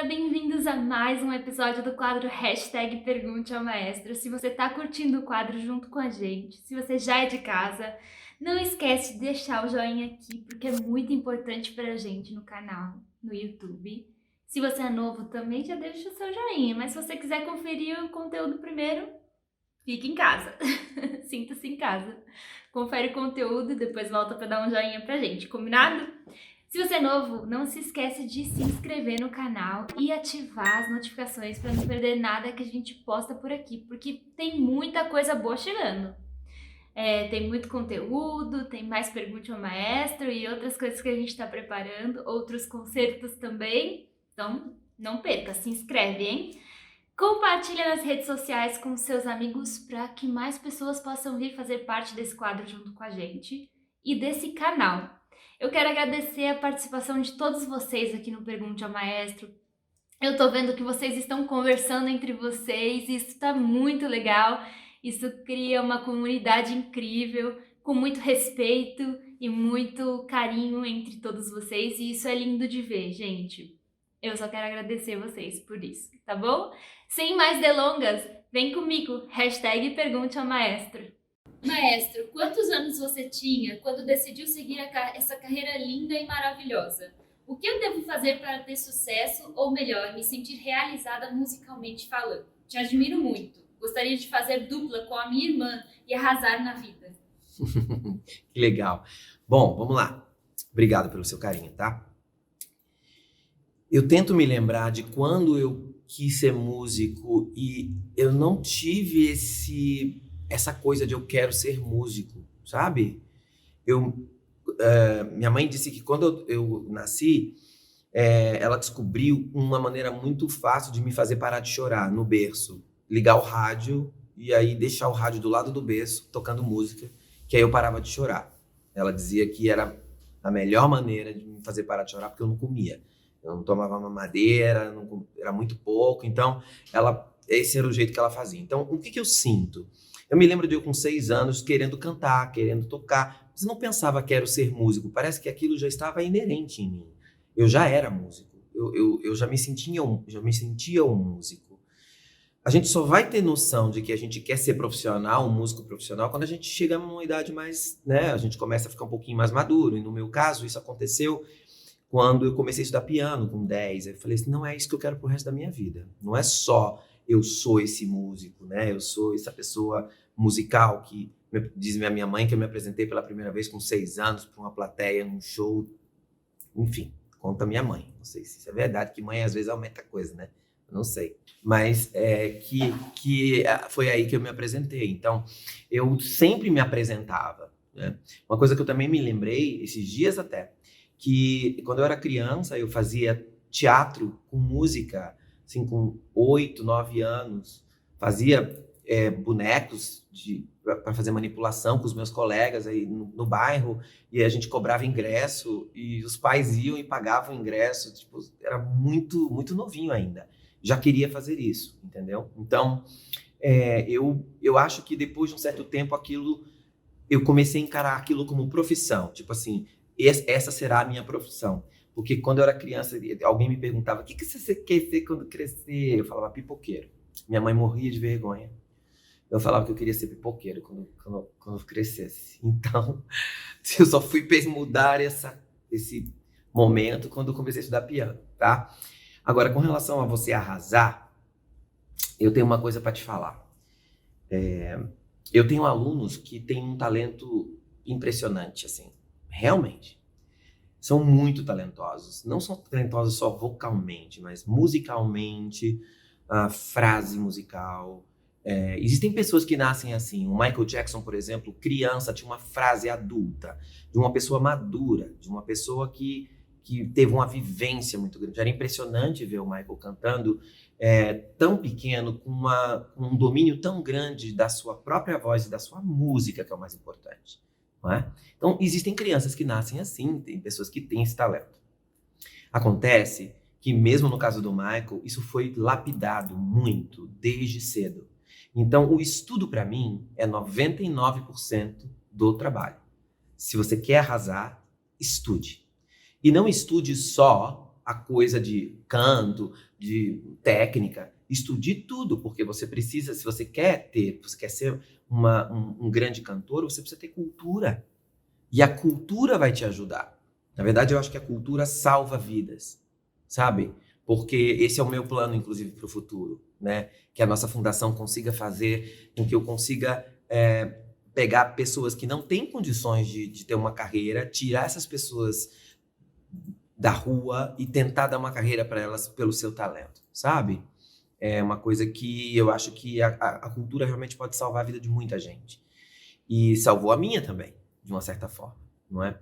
galera, bem-vindos a mais um episódio do quadro Hashtag Pergunte ao Maestro. Se você tá curtindo o quadro junto com a gente, se você já é de casa, não esquece de deixar o joinha aqui, porque é muito importante pra gente no canal, no YouTube. Se você é novo também, já deixa o seu joinha, mas se você quiser conferir o conteúdo primeiro, fique em casa. Sinta-se em casa. Confere o conteúdo e depois volta pra dar um joinha pra gente, combinado? Se você é novo, não se esquece de se inscrever no canal e ativar as notificações para não perder nada que a gente posta por aqui, porque tem muita coisa boa chegando. Tem muito conteúdo, tem mais Pergunte ao Maestro e outras coisas que a gente está preparando, outros concertos também. Então, não perca, se inscreve, hein? Compartilha nas redes sociais com seus amigos para que mais pessoas possam vir fazer parte desse quadro junto com a gente e desse canal. Eu quero agradecer a participação de todos vocês aqui no Pergunte ao Maestro. Eu tô vendo que vocês estão conversando entre vocês e isso tá muito legal. Isso cria uma comunidade incrível, com muito respeito e muito carinho entre todos vocês e isso é lindo de ver, gente. Eu só quero agradecer vocês por isso, tá bom? Sem mais delongas, vem comigo, hashtag Pergunte ao Maestro. Maestro, quantos anos você tinha quando decidiu seguir essa carreira linda e maravilhosa? O que eu devo fazer para ter sucesso, ou melhor, me sentir realizada musicalmente falando? Te admiro muito. Gostaria de fazer dupla com a minha irmã e arrasar na vida. Que legal. Bom, vamos lá. Obrigado pelo seu carinho, tá? Eu tento me lembrar de quando eu quis ser músico e eu não tive essa coisa de eu quero ser músico, sabe? Minha mãe disse que quando eu nasci, ela descobriu uma maneira muito fácil de me fazer parar de chorar no berço. Ligar o rádio e aí deixar o rádio do lado do berço, tocando música, que aí eu parava de chorar. Ela dizia que era a melhor maneira de me fazer parar de chorar, porque eu não comia. Eu não tomava mamadeira, era muito pouco, então esse era o jeito que ela fazia. Então, o que eu sinto? Eu me lembro de eu com 6 anos querendo cantar, querendo tocar, mas eu não pensava quero ser músico, parece que aquilo já estava inerente em mim. Eu já era músico, eu já me sentia um músico. A gente só vai ter noção de que a gente quer ser profissional, um músico profissional, quando a gente chega numa idade mais, né, a gente começa a ficar um pouquinho mais maduro, e no meu caso isso aconteceu quando eu comecei a estudar piano com 10, eu falei assim, não é isso que eu quero pro resto da minha vida. Não é só eu sou esse músico, né? Eu sou essa pessoa musical que diz minha mãe que eu me apresentei pela primeira vez com 6 anos para uma plateia num show. Enfim, conta minha mãe. Não sei se isso é verdade, que mãe às vezes aumenta a coisa, né? Eu não sei. Mas foi aí que eu me apresentei. Então, eu sempre me apresentava, né? Uma coisa que eu também me lembrei, esses dias até, que quando eu era criança, eu fazia teatro com música, assim, com 8, 9 anos. Fazia bonecos para fazer manipulação com os meus colegas aí no bairro, e a gente cobrava ingresso, e os pais iam e pagavam ingresso. Tipo, era muito, muito novinho ainda. Já queria fazer isso, entendeu? Então, eu acho que depois de um certo tempo, eu comecei a encarar aquilo como profissão. Tipo assim, essa será a minha profissão. Porque quando eu era criança, alguém me perguntava, o que você quer ser quando crescer? Eu falava, pipoqueiro. Minha mãe morria de vergonha. Eu falava que eu queria ser pipoqueiro quando eu crescesse. Então, eu só fui mudar esse momento quando eu comecei a estudar piano, tá? Agora, com relação a você arrasar, eu tenho uma coisa para te falar. Eu tenho alunos que têm um talento impressionante, assim. Realmente. São muito talentosos. Não são talentosos só vocalmente, mas musicalmente, a frase musical. Existem pessoas que nascem assim. O Michael Jackson, por exemplo, criança, tinha uma frase adulta, de uma pessoa madura, de uma pessoa que teve uma vivência muito grande. Era impressionante ver o Michael cantando tão pequeno, com um domínio tão grande da sua própria voz e da sua música, que é o mais importante. Não é? Então, existem crianças que nascem assim, tem pessoas que têm esse talento. Acontece que, mesmo no caso do Michael, isso foi lapidado muito, desde cedo. Então, o estudo, para mim, é 99% do trabalho. Se você quer arrasar, estude. E não estude só a coisa de canto, de técnica. Estude tudo, porque você precisa, se você quer ser um grande cantor, você precisa ter cultura. E a cultura vai te ajudar. Na verdade, eu acho que a cultura salva vidas, sabe? Porque esse é o meu plano, inclusive, para o futuro, né? Que a nossa fundação consiga fazer com que eu consiga pegar pessoas que não têm condições de ter uma carreira, tirar essas pessoas da rua e tentar dar uma carreira para elas pelo seu talento, sabe? É uma coisa que eu acho que a cultura realmente pode salvar a vida de muita gente. E salvou a minha também, de uma certa forma, não é?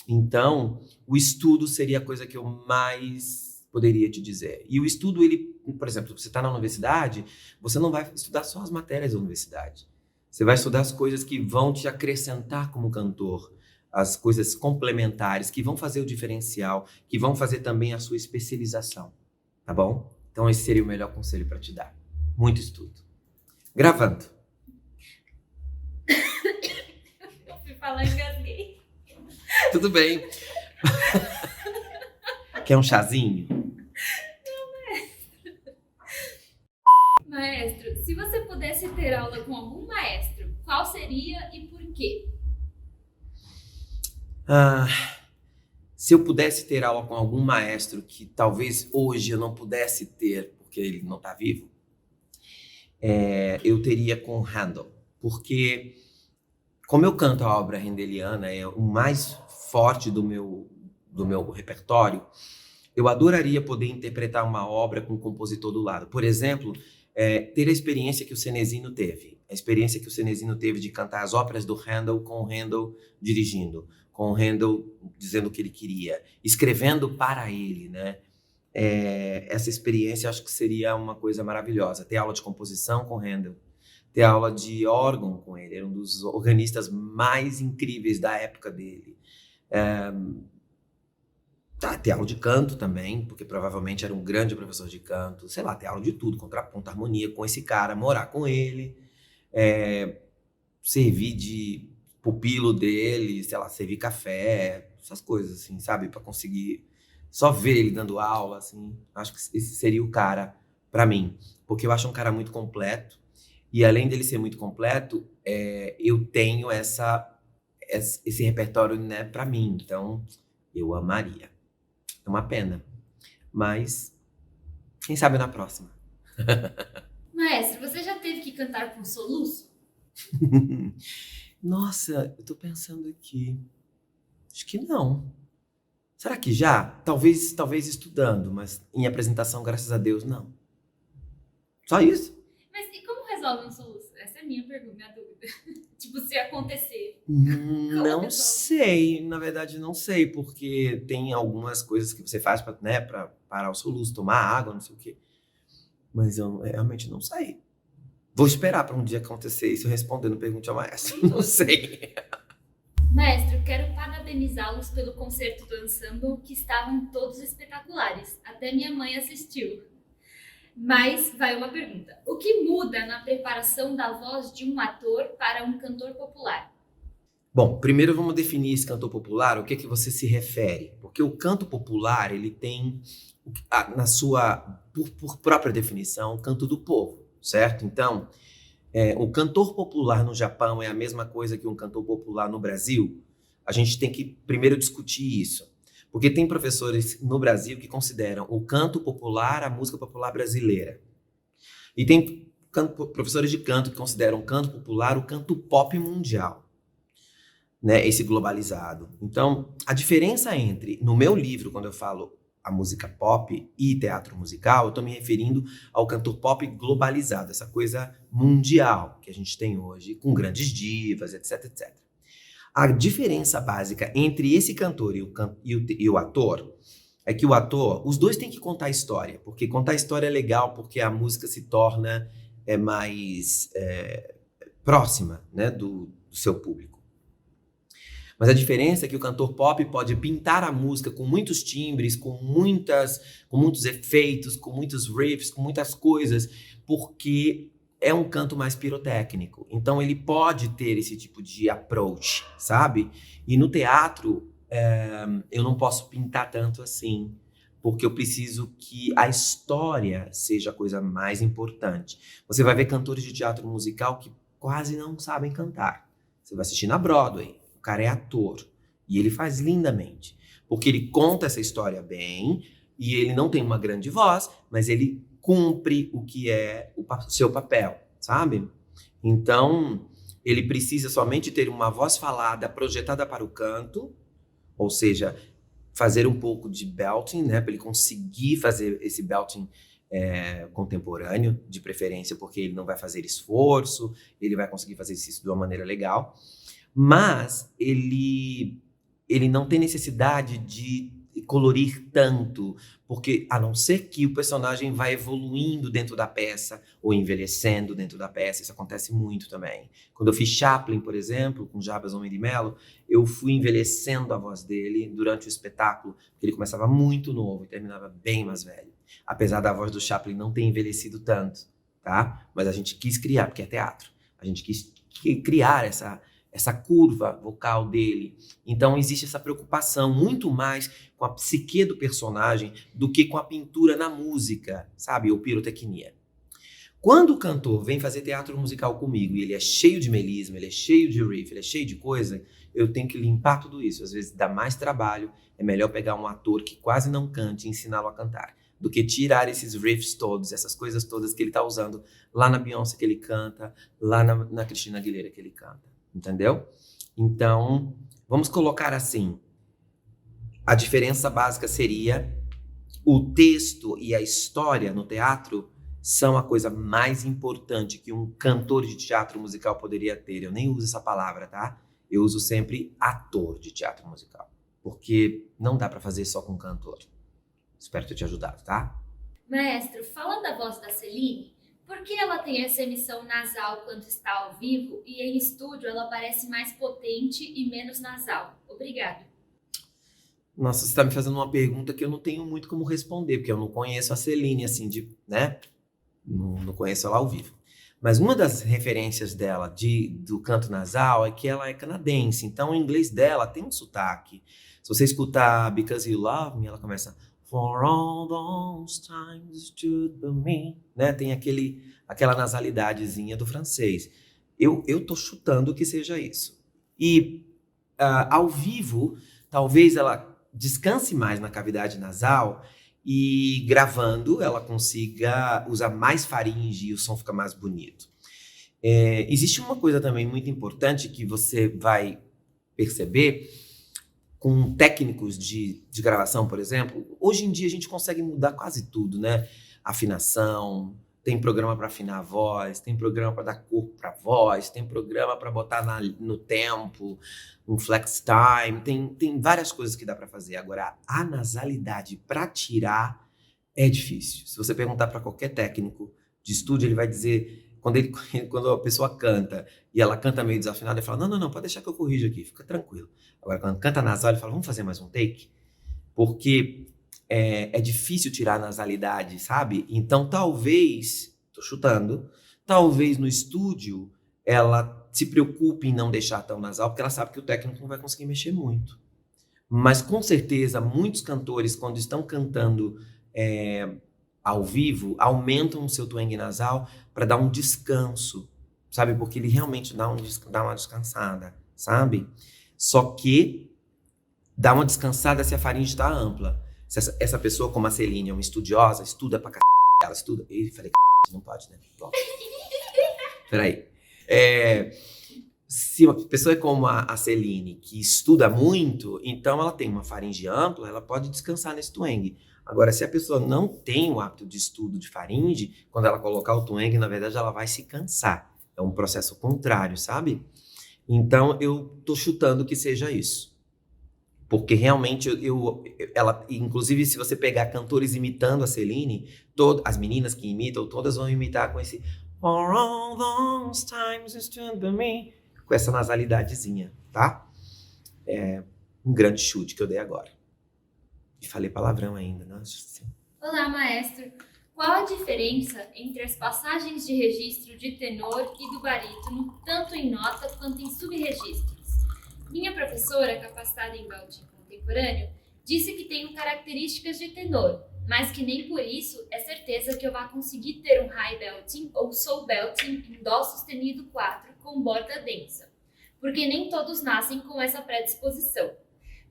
Então, o estudo seria a coisa que eu mais poderia te dizer. E o estudo, ele, por exemplo, você está na universidade, você não vai estudar só as matérias da universidade. Você vai estudar as coisas que vão te acrescentar como cantor, as coisas complementares, que vão fazer o diferencial, que vão fazer também a sua especialização, tá bom? Então, esse seria o melhor conselho para te dar. Muito estudo. Gravando. Eu fui falar e engasguei. Tudo bem. Quer um chazinho? Maestro, se você pudesse ter aula com algum maestro, qual seria e por quê? Se eu pudesse ter aula com algum maestro que talvez hoje eu não pudesse ter, porque ele não está vivo, eu teria com Handel. Porque, como eu canto a obra handeliana, é o mais forte do meu repertório, eu adoraria poder interpretar uma obra com um compositor do lado. Por exemplo, ter a experiência que o Senesino teve. A experiência que o Senesino teve de cantar as óperas do Handel com o Handel dirigindo, com o Handel dizendo o que ele queria, escrevendo para ele, né? Essa experiência eu acho que seria uma coisa maravilhosa. Ter aula de composição com Handel, ter aula de órgão com ele, era um dos organistas mais incríveis da época dele. Ter aula de canto também, porque provavelmente era um grande professor de canto, sei lá, ter aula de tudo, contraponto, harmonia com esse cara, morar com ele, servir de pupilo dele, sei lá, servir café, essas coisas assim, sabe? Para conseguir só ver ele dando aula, assim. Acho que esse seria o cara para mim, porque eu acho um cara muito completo, e além dele ser muito completo, eu tenho esse repertório, né, para mim, então eu amaria. É uma pena, mas quem sabe na próxima. Maestro, você já teve que cantar com soluço? Nossa, eu tô pensando aqui. Acho que não. Será que já? Talvez estudando, mas em apresentação, graças a Deus, não. Só isso. Mas e como resolve um soluço? Essa é a minha pergunta, minha dúvida. Tipo, se acontecer. Não sei, na verdade não sei, porque tem algumas coisas que você faz para, né, para parar o soluço, tomar água, não sei o quê. Mas eu realmente não sei. Vou esperar para um dia acontecer isso respondendo pergunta ao maestro. Não sei. Maestro, quero parabenizá-los pelo concerto do ensemble, que estavam todos espetaculares. Até minha mãe assistiu. Mas vai uma pergunta. O que muda na preparação da voz de um ator para um cantor popular? Bom, primeiro vamos definir esse cantor popular, o que que você se refere? Porque o canto popular, ele tem, na sua, por própria definição, o canto do povo, certo? Então, o cantor popular no Japão é a mesma coisa que um cantor popular no Brasil? A gente tem que primeiro discutir isso. Porque tem professores no Brasil que consideram o canto popular a música popular brasileira. E tem professores de canto que consideram o canto popular o canto pop mundial, né? Esse globalizado. Então, a diferença entre, no meu livro, quando eu falo a música pop e teatro musical, eu estou me referindo ao cantor pop globalizado, essa coisa mundial que a gente tem hoje, com grandes divas, etc, etc. A diferença básica entre esse cantor e o ator é que o ator, os dois têm que contar a história, porque contar a história é legal, porque a música se torna mais próxima, né, do seu público. Mas a diferença é que o cantor pop pode pintar a música com muitos timbres, com muitos efeitos, com muitos riffs, com muitas coisas, porque é um canto mais pirotécnico. Então ele pode ter esse tipo de approach, sabe? E no teatro eu não posso pintar tanto assim, porque eu preciso que a história seja a coisa mais importante. Você vai ver cantores de teatro musical que quase não sabem cantar. Você vai assistir na Broadway, o cara é ator e ele faz lindamente, porque ele conta essa história bem e ele não tem uma grande voz, mas ele cumpre o que é o seu papel, sabe? Então, ele precisa somente ter uma voz falada projetada para o canto, ou seja, fazer um pouco de belting, né, para ele conseguir fazer esse belting contemporâneo, de preferência, porque ele não vai fazer esforço, ele vai conseguir fazer isso de uma maneira legal, mas ele não tem necessidade de colorir tanto, porque a não ser que o personagem vai evoluindo dentro da peça ou envelhecendo dentro da peça, isso acontece muito também. Quando eu fiz Chaplin, por exemplo, com Jabas Homem de Melo, eu fui envelhecendo a voz dele durante o espetáculo, porque ele começava muito novo e terminava bem mais velho. Apesar da voz do Chaplin não ter envelhecido tanto, tá? Mas a gente quis criar, porque é teatro, a gente quis criar essa curva vocal dele. Então existe essa preocupação muito mais com a psique do personagem do que com a pintura na música, sabe? Ou pirotecnia. Quando o cantor vem fazer teatro musical comigo e ele é cheio de melisma, ele é cheio de riff, ele é cheio de coisa, eu tenho que limpar tudo isso. Às vezes dá mais trabalho, é melhor pegar um ator que quase não cante e ensiná-lo a cantar, do que tirar esses riffs todos, essas coisas todas que ele está usando lá na Beyoncé que ele canta, lá na Christina Aguilera que ele canta. Entendeu? Então, vamos colocar assim, a diferença básica seria o texto e a história no teatro são a coisa mais importante que um cantor de teatro musical poderia ter. Eu nem uso essa palavra, tá? Eu uso sempre ator de teatro musical, porque não dá para fazer só com cantor. Espero ter te ajudado, tá? Maestro, fala da voz da Celine. Por que ela tem essa emissão nasal quando está ao vivo e em estúdio ela parece mais potente e menos nasal? Obrigado. Nossa, você está me fazendo uma pergunta que eu não tenho muito como responder, porque eu não conheço a Celine, assim, né? Não conheço ela ao vivo. Mas uma das referências dela do canto nasal é que ela é canadense, então o inglês dela tem um sotaque. Se você escutar Because You Love Me, ela começa... For all those times you stood by me, né? Tem aquela nasalidadezinha do francês. Eu tô chutando que seja isso. E ao vivo, talvez ela descanse mais na cavidade nasal e gravando ela consiga usar mais faringe e o som fica mais bonito. Existe uma coisa também muito importante que você vai perceber com técnicos de gravação, por exemplo. Hoje em dia a gente consegue mudar quase tudo, né? Afinação, tem programa para afinar a voz, tem programa para dar corpo para a voz, tem programa para botar no tempo, um flex time, tem várias coisas que dá para fazer. Agora, a nasalidade para tirar é difícil. Se você perguntar para qualquer técnico de estúdio, ele vai dizer... Quando a pessoa canta e ela canta meio desafinada, ele fala, não, pode deixar que eu corrijo aqui, fica tranquilo. Agora, quando canta nasal, ele fala, vamos fazer mais um take? Porque é difícil tirar a nasalidade, sabe? Então, talvez, tô chutando, talvez no estúdio ela se preocupe em não deixar tão nasal, porque ela sabe que o técnico não vai conseguir mexer muito. Mas, com certeza, muitos cantores, quando estão cantando ao vivo, aumentam o seu twang nasal para dar um descanso, sabe? Porque ele realmente dá uma descansada, sabe? Só que dá uma descansada se a faringe está ampla. Se essa pessoa, como a Celine, é uma estudiosa, estuda pra ela estuda... Ih, falei não pode, né? Bom. Peraí. Se uma pessoa é como a Celine, que estuda muito, então ela tem uma faringe ampla, ela pode descansar nesse twang. Agora, se a pessoa não tem o hábito de estudo de faringe, quando ela colocar o twang, na verdade, ela vai se cansar. É um processo contrário, sabe? Então, eu tô chutando que seja isso. Porque realmente, ela, inclusive, se você pegar cantores imitando a Celine, as meninas que imitam, todas vão imitar com esse For all those times you stood by me, com essa nasalidadezinha, tá? Um grande chute que eu dei agora. E falei palavrão ainda, nossa. Olá, maestro. Qual a diferença entre as passagens de registro de tenor e do barítono, tanto em nota quanto em subregistros? Minha professora, capacitada em belting contemporâneo, Disse que tenho características de tenor, mas que nem por isso é certeza que eu vá conseguir ter um high belting ou soul belting em dó sustenido 4 com borda densa, porque nem todos nascem com essa predisposição.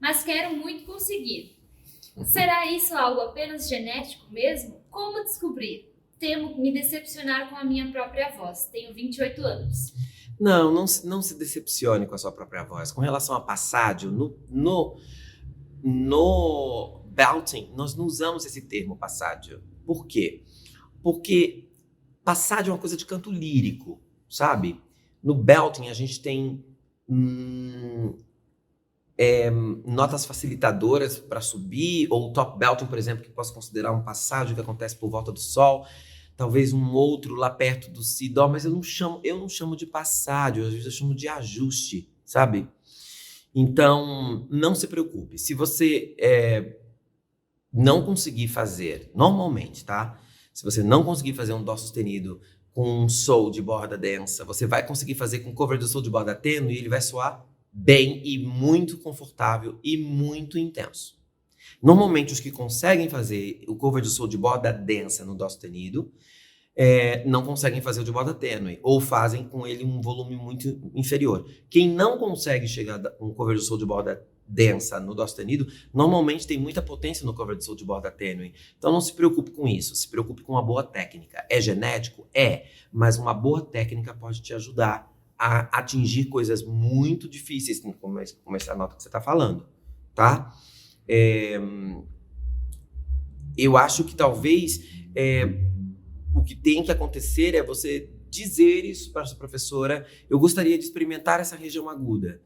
Mas quero muito conseguir. Será isso algo apenas genético mesmo? Como descobrir? Temo me decepcionar com a minha própria voz. Tenho 28 anos. Não se decepcione com a sua própria voz. Com relação a passádio, no belting, nós não usamos esse termo passádio. Por quê? Porque passádio é uma coisa de canto lírico, sabe? No belting, a gente tem notas facilitadoras para subir, ou top belting, por exemplo, que posso considerar um passádio que acontece por volta do sol. Talvez um outro lá perto do si, dó, mas eu não chamo de passádio, às vezes eu chamo de ajuste, sabe? Então, não se preocupe. Se você não conseguir fazer, normalmente, tá? Se você não conseguir fazer um dó sustenido com um sol de borda densa, você vai conseguir fazer com cover do sol de borda tênue e ele vai soar bem e muito confortável e muito intenso. Normalmente, os que conseguem fazer o cover de sol de borda densa no dó sustenido não conseguem fazer o de borda tênue, ou fazem com ele um volume muito inferior. Quem não consegue chegar com um cover de sol de borda densa no dó sustenido, normalmente tem muita potência no cover de sol de borda tênue. Então não se preocupe com isso, se preocupe com uma boa técnica. É genético? Mas uma boa técnica pode te ajudar a atingir coisas muito difíceis, como essa nota que você está falando, tá? Eu acho que talvez o que tem que acontecer é você dizer isso para a sua professora: eu gostaria de experimentar essa região aguda.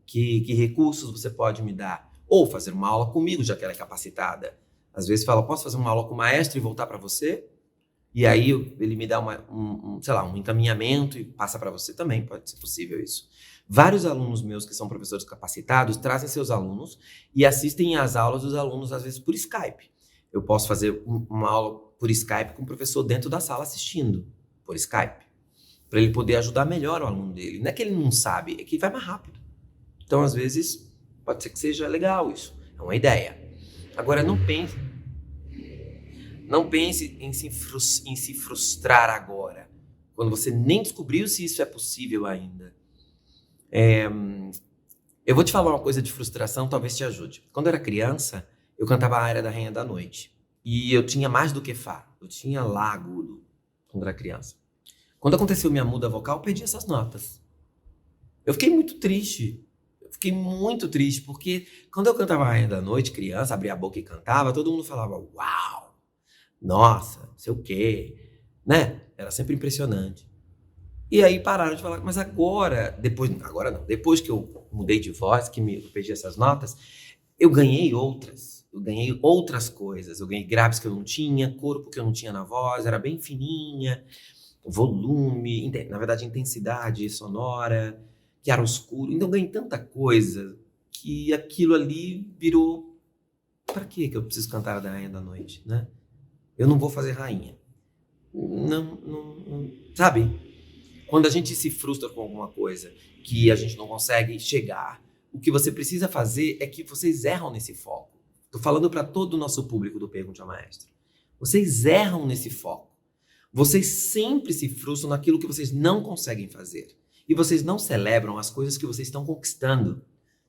Que recursos você pode me dar? Ou fazer uma aula comigo, já que ela é capacitada. Às vezes fala: posso fazer uma aula com o maestro e voltar para você? E aí ele me dá um encaminhamento e passa para você também, pode ser possível isso. Vários alunos meus que são professores capacitados trazem seus alunos e assistem às aulas dos alunos, às vezes, por Skype. Eu posso fazer uma aula por Skype com o professor dentro da sala assistindo, por Skype, para ele poder ajudar melhor o aluno dele. Não é que ele não sabe, é que vai mais rápido. Então, às vezes, pode ser que seja legal isso. É uma ideia. Agora, não pense em se frustrar agora, quando você nem descobriu se isso é possível ainda. Eu vou te falar uma coisa de frustração, talvez te ajude. Quando eu era criança, eu cantava a área da Rainha da Noite. E eu tinha mais do que Fá. Eu tinha Lá agudo, quando era criança. Quando aconteceu minha muda vocal, eu perdi essas notas. Eu fiquei muito triste. Porque quando eu cantava a Rainha da Noite, criança, abria a boca e cantava, todo mundo falava: uau, nossa, não sei o quê, né? Era sempre impressionante. E aí pararam de falar, mas depois que eu mudei de voz, que eu perdi essas notas, eu ganhei outras coisas. Eu ganhei graves que eu não tinha, corpo que eu não tinha na voz, era bem fininha, volume, na verdade intensidade sonora, chiaroscuro. Então eu ganhei tanta coisa que aquilo ali virou: pra que eu preciso cantar a da Rainha da Noite, né? Eu não vou fazer rainha. Não, sabe? Quando a gente se frustra com alguma coisa que a gente não consegue chegar, o que você precisa fazer é que vocês erram nesse foco. Estou falando para todo o nosso público do Pergunte ao Maestro. Vocês erram nesse foco. Vocês sempre se frustram naquilo que vocês não conseguem fazer. E vocês não celebram as coisas que vocês estão conquistando.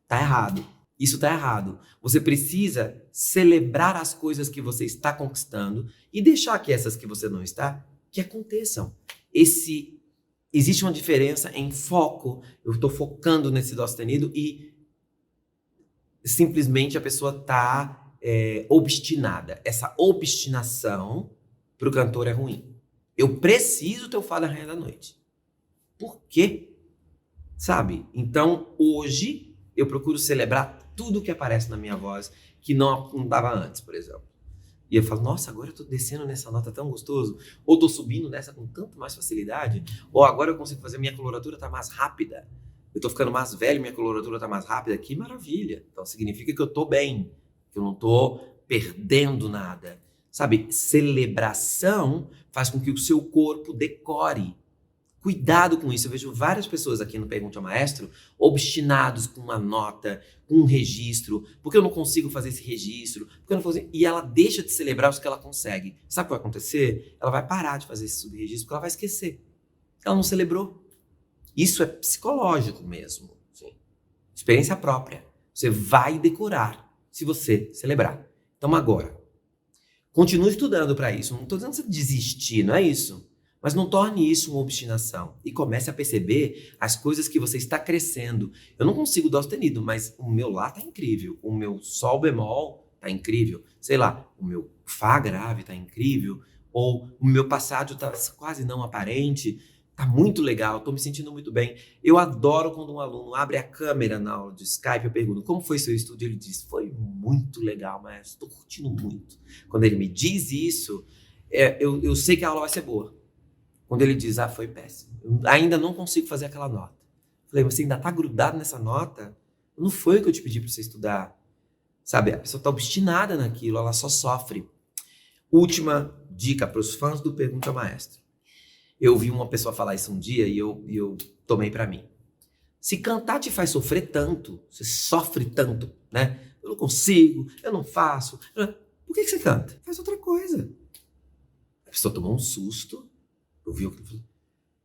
Tá errado. Isso tá errado. Você precisa celebrar as coisas que você está conquistando e deixar que essas que você não está, que aconteçam. Existe uma diferença em foco. Eu estou focando nesse dó sustenido e simplesmente a pessoa está obstinada. Essa obstinação para o cantor é ruim. Eu preciso ter o Fá da Rainha da Noite. Por quê? Sabe? Então, hoje, eu procuro celebrar tudo que aparece na minha voz que não dava antes, por exemplo. E eu falo: nossa, agora eu tô descendo nessa nota tão gostoso, ou tô subindo nessa com tanto mais facilidade, ou agora eu consigo fazer, minha coloratura tá mais rápida, eu tô ficando mais velho, minha coloratura tá mais rápida, que maravilha. Então significa que eu tô bem, que eu não tô perdendo nada. Sabe, celebração faz com que o seu corpo decore Cuidado com isso. Eu vejo várias pessoas aqui no Pergunte ao Maestro obstinados com uma nota, com um registro, porque eu não consigo fazer esse registro, porque eu não consigo... E ela deixa de celebrar os que ela consegue. Sabe o que vai acontecer? Ela vai parar de fazer esse subregistro porque ela vai esquecer. Ela não celebrou. Isso é psicológico mesmo. Sim. Experiência própria. Você vai decorar se você celebrar. Então agora, continue estudando para isso. Não estou dizendo você desistir, não é isso. Mas não torne isso uma obstinação. E comece a perceber as coisas que você está crescendo. Eu não consigo dó sustenido, mas o meu Lá está incrível. O meu Sol bemol está incrível. Sei lá, o meu Fá grave está incrível. Ou o meu passado está quase não aparente. Está muito legal, estou me sentindo muito bem. Eu adoro quando um aluno abre a câmera na aula de Skype. Eu pergunto, como foi seu estudo? Ele diz, foi muito legal, mas estou curtindo muito. Quando ele me diz isso, eu sei que a aula vai ser boa. Quando ele diz, foi péssimo. Eu ainda não consigo fazer aquela nota. Falei, você ainda está grudado nessa nota? Não foi o que eu te pedi para você estudar. Sabe, a pessoa está obstinada naquilo, ela só sofre. Última dica para os fãs do Pergunta ao Maestro. Eu vi uma pessoa falar isso um dia e eu tomei para mim. Se cantar te faz sofrer tanto, você sofre tanto, né? Eu não consigo, eu não faço. Por que você canta? Faz outra coisa. A pessoa tomou um susto. Eu vi o que ele falou.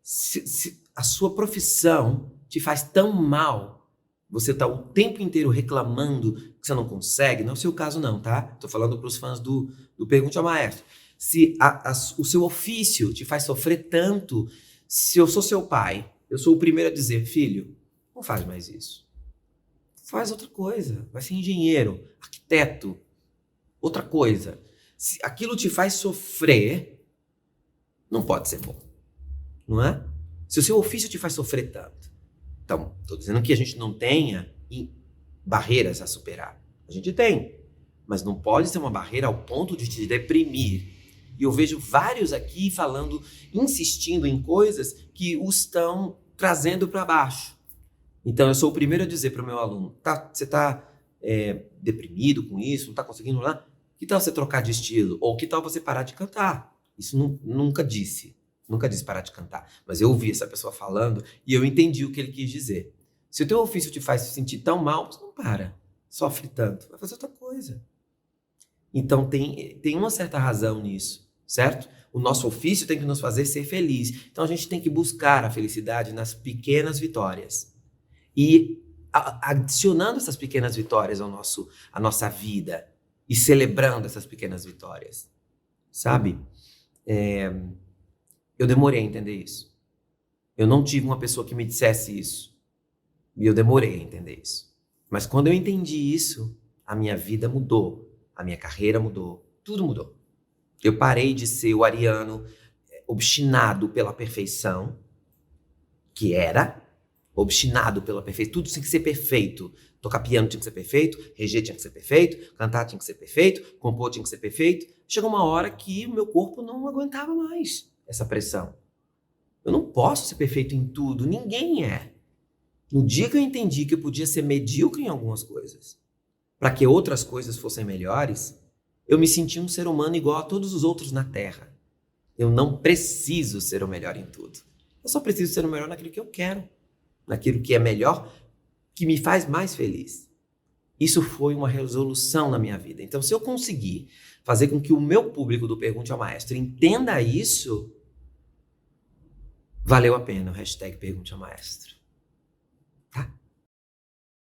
Se a sua profissão te faz tão mal, você tá o tempo inteiro reclamando que você não consegue, não é o seu caso não, tá? Tô falando para os fãs do Pergunte ao Maestro. Se o seu ofício te faz sofrer tanto, se eu sou seu pai, eu sou o primeiro a dizer, filho, não faz mais isso. Faz outra coisa, vai ser engenheiro, arquiteto, outra coisa. Se aquilo te faz sofrer, não pode ser bom, não é? Se o seu ofício te faz sofrer tanto. Então, estou dizendo que a gente não tenha barreiras a superar. A gente tem, mas não pode ser uma barreira ao ponto de te deprimir. E eu vejo vários aqui falando, insistindo em coisas que os estão trazendo para baixo. Então, eu sou o primeiro a dizer para o meu aluno, você está deprimido com isso, não está conseguindo lá? Que tal você trocar de estilo? Ou que tal você parar de cantar? Isso nunca disse parar de cantar. Mas eu ouvi essa pessoa falando e eu entendi o que ele quis dizer. Se o teu ofício te faz se sentir tão mal, você não para. Sofre tanto. Vai fazer outra coisa. Então tem uma certa razão nisso, certo? O nosso ofício tem que nos fazer ser feliz. Então a gente tem que buscar a felicidade nas pequenas vitórias. E adicionando essas pequenas vitórias à nossa vida e celebrando essas pequenas vitórias. Sabe? Eu demorei a entender isso. Eu não tive uma pessoa que me dissesse isso. E eu demorei a entender isso. Mas quando eu entendi isso, a minha vida mudou. A minha carreira mudou. Tudo mudou. Eu parei de ser o ariano obstinado pela perfeição, que era obstinado pela perfeição. Tudo tinha que ser perfeito. Tocar piano tinha que ser perfeito, reger tinha que ser perfeito, cantar tinha que ser perfeito, compor tinha que ser perfeito. Chegou uma hora que o meu corpo não aguentava mais essa pressão. Eu não posso ser perfeito em tudo, ninguém é. No dia que eu entendi que eu podia ser medíocre em algumas coisas, para que outras coisas fossem melhores, eu me senti um ser humano igual a todos os outros na Terra. Eu não preciso ser o melhor em tudo. Eu só preciso ser o melhor naquilo que eu quero, naquilo que é melhor, que me faz mais feliz. Isso foi uma resolução na minha vida. Então, se eu conseguir fazer com que o meu público do Pergunte ao Maestro entenda isso, valeu a pena o hashtag Pergunte ao Maestro.